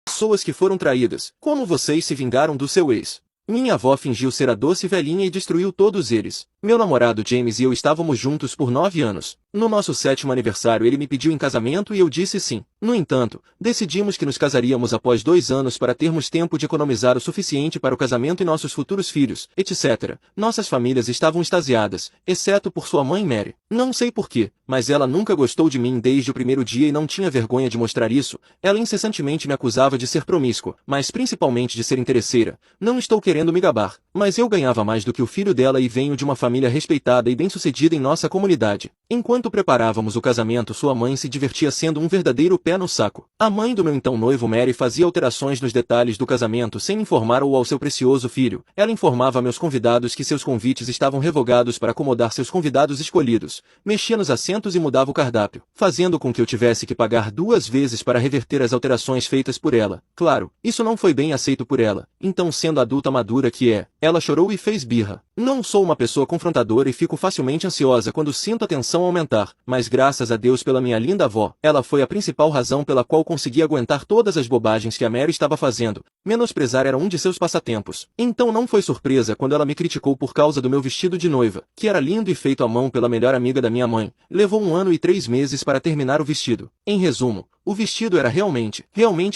Pessoas que foram traídas. Como vocês se vingaram do seu ex? Minha avó fingiu ser a doce velhinha e destruiu todos eles. Meu namorado James e eu estávamos juntos por 9 anos. No nosso 7º aniversário ele me pediu em casamento e eu disse sim. No entanto, decidimos que nos casaríamos após 2 anos para termos tempo de economizar o suficiente para o casamento e nossos futuros filhos, etc. Nossas famílias estavam extasiadas, exceto por sua mãe Mary. Não sei porquê, mas ela nunca gostou de mim desde o primeiro dia e não tinha vergonha de mostrar isso. Ela incessantemente me acusava de ser promíscua, mas principalmente de ser interesseira. Não estou querendo me gabar, mas eu ganhava mais do que o filho dela e venho de uma família respeitada e bem-sucedida em nossa comunidade. Enquanto preparávamos o casamento, sua mãe se divertia sendo um verdadeiro pé no saco. A mãe do meu então noivo Mary fazia alterações nos detalhes do casamento sem informar ou ao seu precioso filho. Ela informava a meus convidados que seus convites estavam revogados para acomodar seus convidados escolhidos. Mexia nos assentos e mudava o cardápio, fazendo com que eu tivesse que pagar 2 vezes para reverter as alterações feitas por ela. Claro, isso não foi bem aceito por ela. Então, sendo a adulta madura que é, ela chorou e fez birra. Não sou uma pessoa confrontadora e fico facilmente ansiosa quando sinto a tensão aumentar, mas graças a Deus pela minha linda avó, ela foi a principal razão pela qual consegui aguentar todas as bobagens que a Mary estava fazendo. Menosprezar era um de seus passatempos. Então não foi surpresa quando ela me criticou por causa do meu vestido de noiva, que era lindo e feito à mão pela melhor amiga da minha mãe. Levou 1 ano e 3 meses para terminar o vestido. Em resumo, o vestido era realmente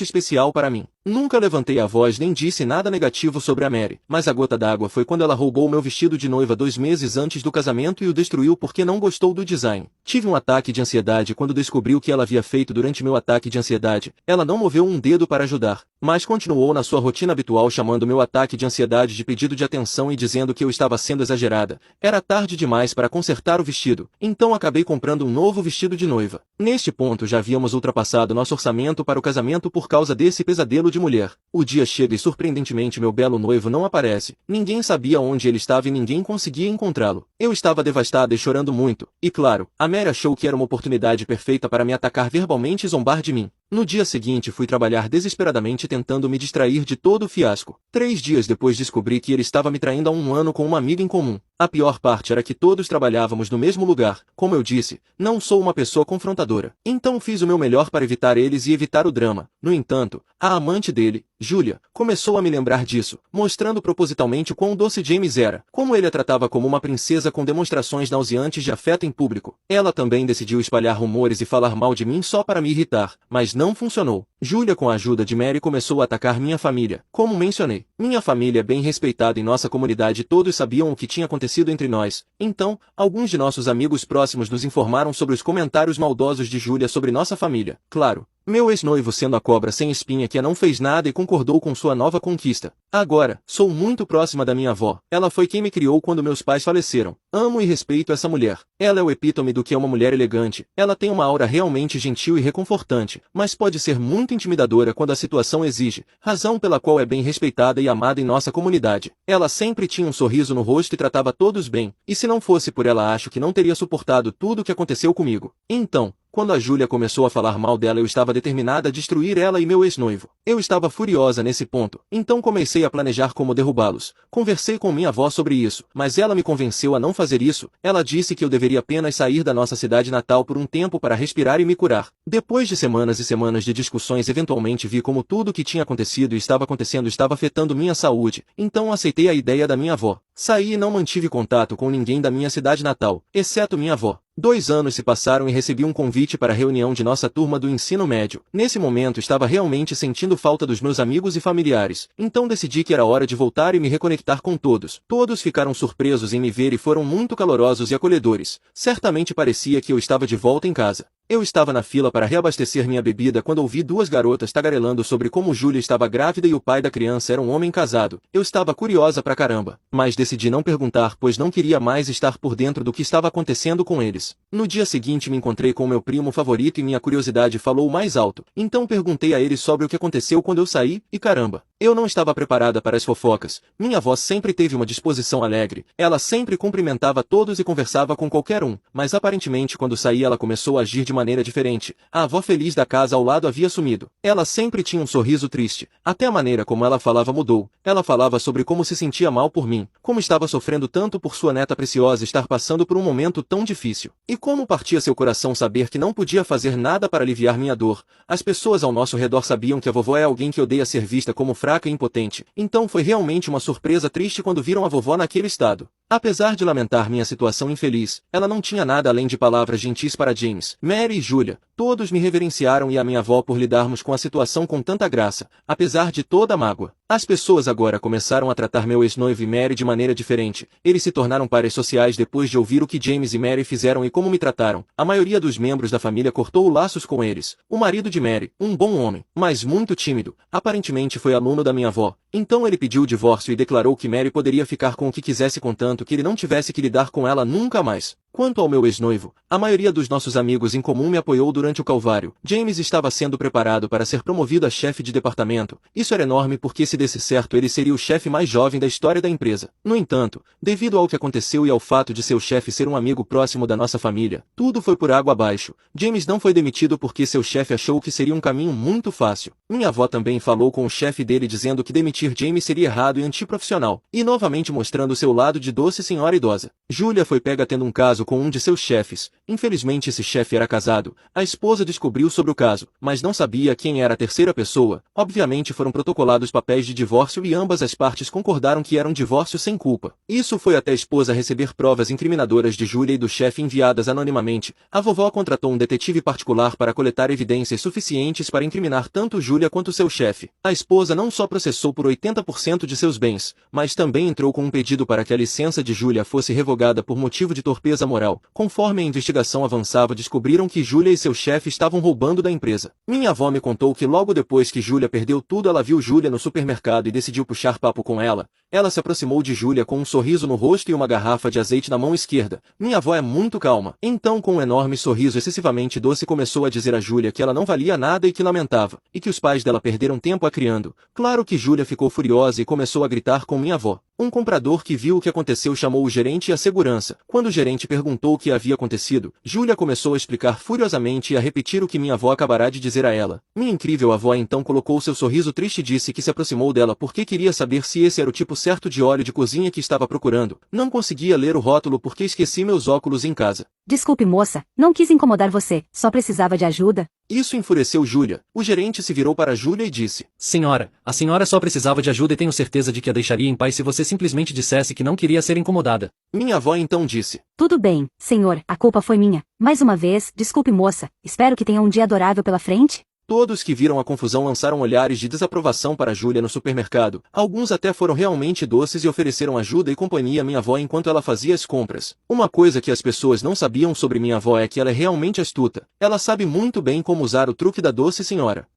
especial para mim. Nunca levantei a voz nem disse nada negativo sobre a Mary, mas a gota d'água foi quando ela roubou meu vestido de noiva 2 meses antes do casamento e o destruiu porque não gostou do design. Tive um ataque de ansiedade quando descobri o que ela havia feito durante meu ataque de ansiedade. Ela não moveu um dedo para ajudar, mas continuou na sua rotina habitual chamando meu ataque de ansiedade de pedido de atenção e dizendo que eu estava sendo exagerada. Era tarde demais para consertar o vestido, então acabei comprando um novo vestido de noiva. Neste ponto já havíamos ultrapassado nosso orçamento para o casamento por causa desse pesadelo de mulher. O dia chega e surpreendentemente meu belo noivo não aparece. Ninguém sabia onde ele estava e ninguém conseguia encontrá-lo. Eu estava devastada e chorando muito. E claro, a Mary achou que era uma oportunidade perfeita para me atacar verbalmente e zombar de mim. No dia seguinte fui trabalhar desesperadamente tentando me distrair de todo o fiasco. 3 dias depois descobri que ele estava me traindo há 1 ano com uma amiga em comum. A pior parte era que todos trabalhávamos no mesmo lugar. Como eu disse, não sou uma pessoa confrontadora. Então fiz o meu melhor para evitar eles e evitar o drama. No entanto, a amante dele, Julia, começou a me lembrar disso, mostrando propositalmente o quão doce James era, como ele a tratava como uma princesa com demonstrações nauseantes de afeto em público. Ela também decidiu espalhar rumores e falar mal de mim só para me irritar, mas não funcionou. Julia, com a ajuda de Mary, começou a atacar minha família. Como mencionei, minha família é bem respeitada em nossa comunidade e todos sabiam o que tinha acontecido entre nós. Então, alguns de nossos amigos próximos nos informaram sobre os comentários maldosos de Julia sobre nossa família. Claro, meu ex-noivo sendo a cobra sem espinha que não fez nada e concordou com sua nova conquista. Agora, sou muito próxima da minha avó. Ela foi quem me criou quando meus pais faleceram. Amo e respeito essa mulher. Ela é o epítome do que é uma mulher elegante. Ela tem uma aura realmente gentil e reconfortante, mas pode ser muito intimidadora quando a situação exige, razão pela qual é bem respeitada e amada em nossa comunidade. Ela sempre tinha um sorriso no rosto e tratava todos bem, e se não fosse por ela acho que não teria suportado tudo o que aconteceu comigo. Então, quando a Julia começou a falar mal dela eu estava determinada a destruir ela e meu ex-noivo. Eu estava furiosa nesse ponto, então comecei a planejar como derrubá-los. Conversei com minha avó sobre isso, mas ela me convenceu a não fazer isso. Ela disse que eu deveria apenas sair da nossa cidade natal por um tempo para respirar e me curar. Depois de semanas e semanas de discussões eventualmente vi como tudo o que tinha acontecido e estava acontecendo estava afetando minha saúde, então aceitei a ideia da minha avó. Saí e não mantive contato com ninguém da minha cidade natal, exceto minha avó. 2 anos se passaram e recebi um convite para a reunião de nossa turma do ensino médio. Nesse momento estava realmente sentindo falta dos meus amigos e familiares, então decidi que era hora de voltar e me reconectar com todos. Todos ficaram surpresos em me ver e foram muito calorosos e acolhedores. Certamente parecia que eu estava de volta em casa. Eu estava na fila para reabastecer minha bebida quando ouvi 2 garotas tagarelando sobre como Julia estava grávida e o pai da criança era um homem casado. Eu estava curiosa pra caramba, mas decidi não perguntar pois não queria mais estar por dentro do que estava acontecendo com eles. No dia seguinte me encontrei com meu primo favorito e minha curiosidade falou mais alto. Então perguntei a ele sobre o que aconteceu quando eu saí, e caramba, Eu não estava preparada para as fofocas. Minha avó sempre teve uma disposição alegre. Ela sempre cumprimentava todos e conversava com qualquer um, mas aparentemente quando saía ela começou a agir de maneira diferente. A avó feliz da casa ao lado havia sumido. Ela sempre tinha um sorriso triste. Até a maneira como ela falava mudou. Ela falava sobre como se sentia mal por mim, como estava sofrendo tanto por sua neta preciosa estar passando por um momento tão difícil. E como partia seu coração saber que não podia fazer nada para aliviar minha dor. As pessoas ao nosso redor sabiam que a vovó é alguém que odeia ser vista como fraca e impotente, então foi realmente uma surpresa triste quando viram a vovó naquele estado. Apesar de lamentar minha situação infeliz, ela não tinha nada além de palavras gentis para James, Mary e Julia. Todos me reverenciaram e a minha avó por lidarmos com a situação com tanta graça, apesar de toda a mágoa. As pessoas agora começaram a tratar meu ex-noivo e Mary de maneira diferente. Eles se tornaram pares sociais depois de ouvir o que James e Mary fizeram e como me trataram. A maioria dos membros da família cortou laços com eles. O marido de Mary, um bom homem, mas muito tímido, aparentemente foi aluno da minha avó. Então ele pediu o divórcio e declarou que Mary poderia ficar com o que quisesse contanto que ele não tivesse que lidar com ela nunca mais. Quanto ao meu ex-noivo, a maioria dos nossos amigos em comum me apoiou durante o calvário. James estava sendo preparado para ser promovido a chefe de departamento. Isso era enorme porque se desse certo ele seria o chefe mais jovem da história da empresa. No entanto, devido ao que aconteceu e ao fato de seu chefe ser um amigo próximo da nossa família, tudo foi por água abaixo. James não foi demitido porque seu chefe achou que seria um caminho muito fácil. Minha avó também falou com o chefe dele dizendo que demitir James seria errado e antiprofissional. E novamente mostrando seu lado de doce senhora idosa. Julia foi pega tendo um caso com um de seus chefes. Infelizmente esse chefe era casado. A esposa descobriu sobre o caso, mas não sabia quem era a terceira pessoa. Obviamente foram protocolados papéis de divórcio e ambas as partes concordaram que era um divórcio sem culpa. Isso foi até a esposa receber provas incriminadoras de Julia e do chefe enviadas anonimamente. A vovó contratou um detetive particular para coletar evidências suficientes para incriminar tanto Julia quanto seu chefe. A esposa não só processou por 80% de seus bens, mas também entrou com um pedido para que a licença de Julia fosse revogada por motivo de torpeza moral. Conforme a investigação avançava, descobriram que Julia e seu chefe estavam roubando da empresa. Minha avó me contou que logo depois que Julia perdeu tudo, ela viu Julia no supermercado e decidiu puxar papo com ela. Ela se aproximou de Julia com um sorriso no rosto e uma garrafa de azeite na mão esquerda. Minha avó é muito calma. Então, com um enorme sorriso excessivamente doce, começou a dizer a Julia que ela não valia nada e que lamentava, e que os pais dela perderam tempo a criando. Claro que Julia ficou furiosa e começou a gritar com minha avó. Um comprador que viu o que aconteceu chamou o gerente e a segurança. Quando o gerente perguntou o que havia acontecido, Julia começou a explicar furiosamente e a repetir o que minha avó acabará de dizer a ela. Minha incrível avó então colocou seu sorriso triste e disse que se aproximou dela porque queria saber se esse era o tipo certo de óleo de cozinha que estava procurando. Não conseguia ler o rótulo porque esqueci meus óculos em casa. Desculpe, moça, não quis incomodar você, só precisava de ajuda. Isso enfureceu Julia. O gerente se virou para Julia e disse: Senhora, a senhora só precisava de ajuda e tenho certeza de que a deixaria em paz se você simplesmente dissesse que não queria ser incomodada. Minha avó então disse: Tudo bem, senhor, a culpa foi minha. Mais uma vez, desculpe, moça, espero que tenha um dia adorável pela frente. Todos que viram a confusão lançaram olhares de desaprovação para Julia no supermercado. Alguns até foram realmente doces e ofereceram ajuda e companhia à minha avó enquanto ela fazia as compras. Uma coisa que as pessoas não sabiam sobre minha avó é que ela é realmente astuta. Ela sabe muito bem como usar o truque da doce senhora.